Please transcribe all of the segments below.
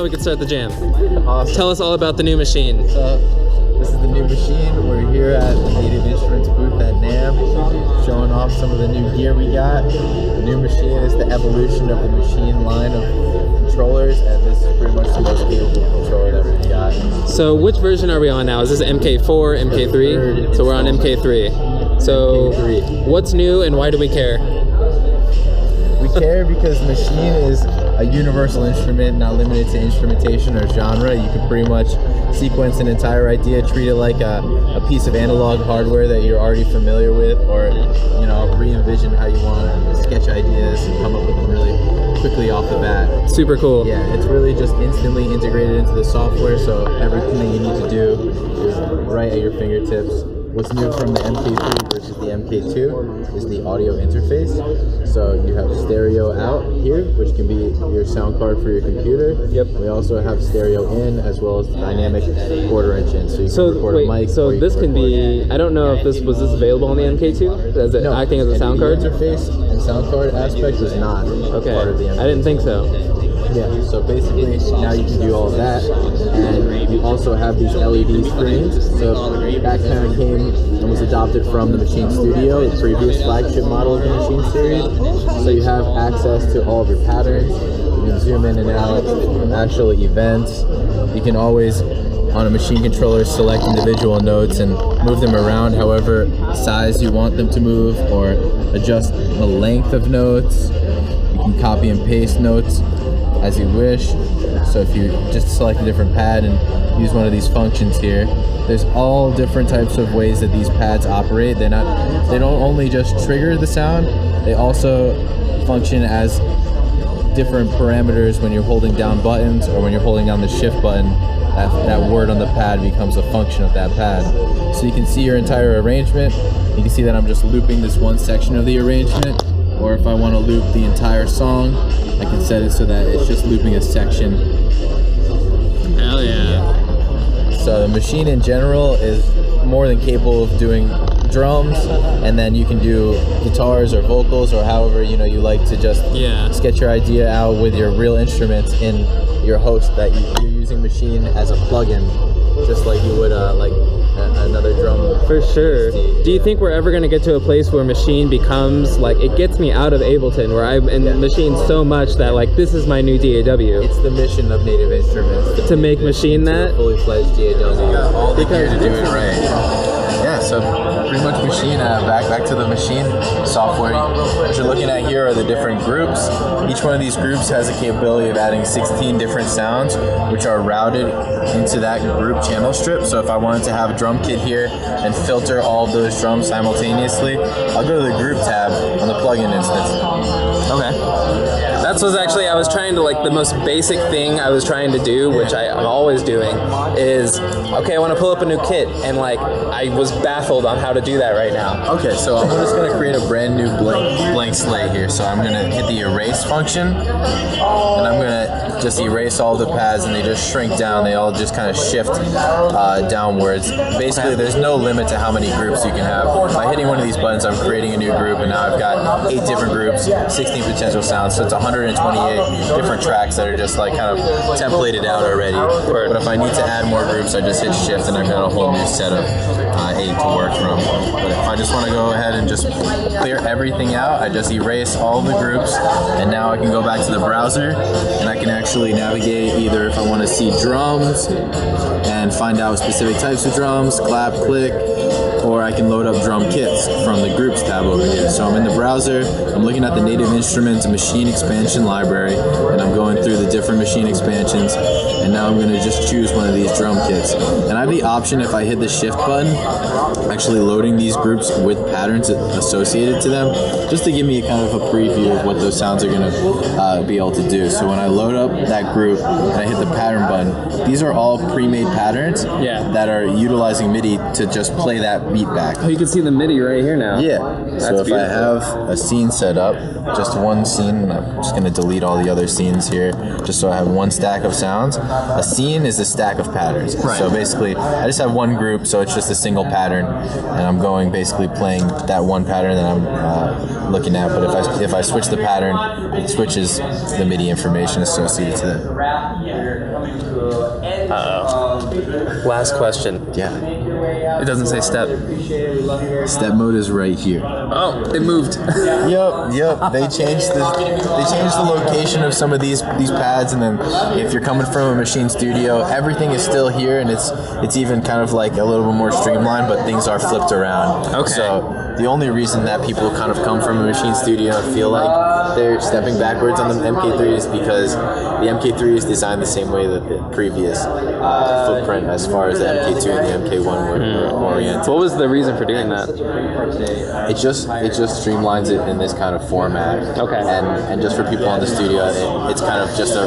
we can start the jam. Awesome. Tell us all about the new machine. So, this is the new machine. We're here at the Native Instruments booth at Namm, showing off some of the new gear we got. The new machine is the evolution of the machine line of controllers, and this is pretty much the most capable controller that we've got. So which version are we on now? Is this MK4, MK3? So we're on MK3. So MK3. What's new and why do we care? We care because Maschine is a universal instrument, not limited to instrumentation or genre. You can pretty much sequence an entire idea, treat it like a piece of analog hardware that you're already familiar with, or re-envision how you want to sketch ideas and come up with them really quickly off the bat. Super cool. Yeah, it's really just instantly integrated into the software, so everything that you need to do is right at your fingertips. What's new from the MK3 versus the MK2 is the audio interface. So you have stereo out here, which can be your sound card for your computer. Yep. We also have stereo in as well as dynamic quarter-inch in. So you can record a mic. So this can be, I don't know if this was available on the MK2? Is it acting as a sound card? The interface and sound card aspect was not part of the MK2. I didn't think so. Yeah, so basically now you can do all that, and we also have these LED screens. So that kind of came and was adopted from the Maschine Studio, the previous flagship model of the Maschine series. So you have access to all of your patterns. You can zoom in and out, actual events. You can always, on a Maschine controller, select individual notes and move them around however size you want them to move, or adjust the length of notes. You can copy and paste notes as you wish. So if you just select a different pad and use one of these functions here, there's all different types of ways that these pads operate. They don't only just trigger the sound, they also function as different parameters when you're holding down buttons or when you're holding down the shift button. That word on the pad becomes a function of that pad. So you can see your entire arrangement. You can see that I'm just looping this one section of the arrangement, or if I want to loop the entire song, I can set it so that it's just looping a section. Hell yeah. So the machine in general is more than capable of doing drums, and then you can do guitars or vocals or however you like to just sketch your idea out with your real instruments in your host that you're using Maschine as a plugin, just like you would another drum. For sure. Do you think we're ever going to get to a place where Maschine becomes like, it gets me out of Ableton, where I'm in Maschine so much that like this is my new DAW? It's the mission of Native Instruments to make Maschine that fully fledged DAW. All the gear to do it right. Yeah, so pretty much Maschine, back to the Maschine software. What you're looking at here are the different groups. Each one of these groups has the capability of adding 16 different sounds, which are routed into that group channel strip. So if I wanted to have a drum kit here and filter all of those drums simultaneously, I'll go to the group tab on the plugin instance. Okay. That was actually, I was trying to, the most basic thing I was trying to do, which I'm always doing, is, okay, I want to pull up a new kit, and I was baffled on how to do that right now. Okay, so I'm just going to create a brand new blank slate here. So I'm going to hit the erase function, and I'm going to just erase all the pads, and they just shrink down. They all just kind of shift downwards. Basically, there's no limit to how many groups you can have. By hitting one of these buttons, I'm creating a new group, and now I've got 8 different groups, 16 potential sounds, so it's 128 different tracks that are just kind of templated out already. But if I need to add more groups, I just hit shift, and I've got a whole new set of 8 to work from. But if I just want to go ahead and just clear everything out, I just erase all the groups, and now I can go back to the browser, and I can actually navigate either if I want to see drums and find out specific types of drums, clap, click, or I can load up drum kits from the groups tab over here. So I'm in the browser, I'm looking at the Native Instruments Maschine expansion library, and I'm going through the different Maschine expansions, and now I'm going to just choose one of these drum kits. And I have the option, if I hit the shift button, actually loading these groups with patterns associated to them, just to give me a kind of a preview of what those sounds are going to be able to do. So when I load up that group and I hit the pattern button, these are all pre-made patterns that are utilizing MIDI to just play that beat back. Oh, you can see the MIDI right here now. Yeah. That's So if beautiful. I have a scene set up, just one scene, and I'm just going to delete all the other scenes here, just so I have one stack of sounds. A scene is a stack of patterns. Right. So basically, I just have one group, so it's just a single pattern, and I'm going basically playing that one pattern that I'm looking at. But if I switch the pattern, it switches the MIDI information associated to it. Last question. Yeah. It doesn't say step. Step mode is right here. Oh, it moved. Yep. They changed the location of some of these pads, and then if you're coming from a Maschine studio, everything is still here, and it's even kind of like a little bit more streamlined, but things are flipped around. Okay. So the only reason that people kind of come from a Maschine studio and feel like they're stepping backwards on the MK3 is because the MK3 is designed the same way that the previous footprint, as far as the MK2 and the MK1 were oriented. What was the reason for doing that? It just streamlines it in this kind of format. Okay. And just for people in the studio, it's kind of just a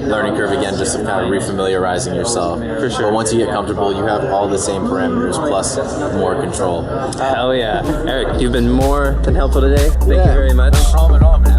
learning curve again, just of kind of refamiliarizing yourself. For sure. But once you get comfortable, you have all the same parameters plus more control. Hell yeah. Eric, you've been more than helpful today. Thank you very much. No problem at all, man.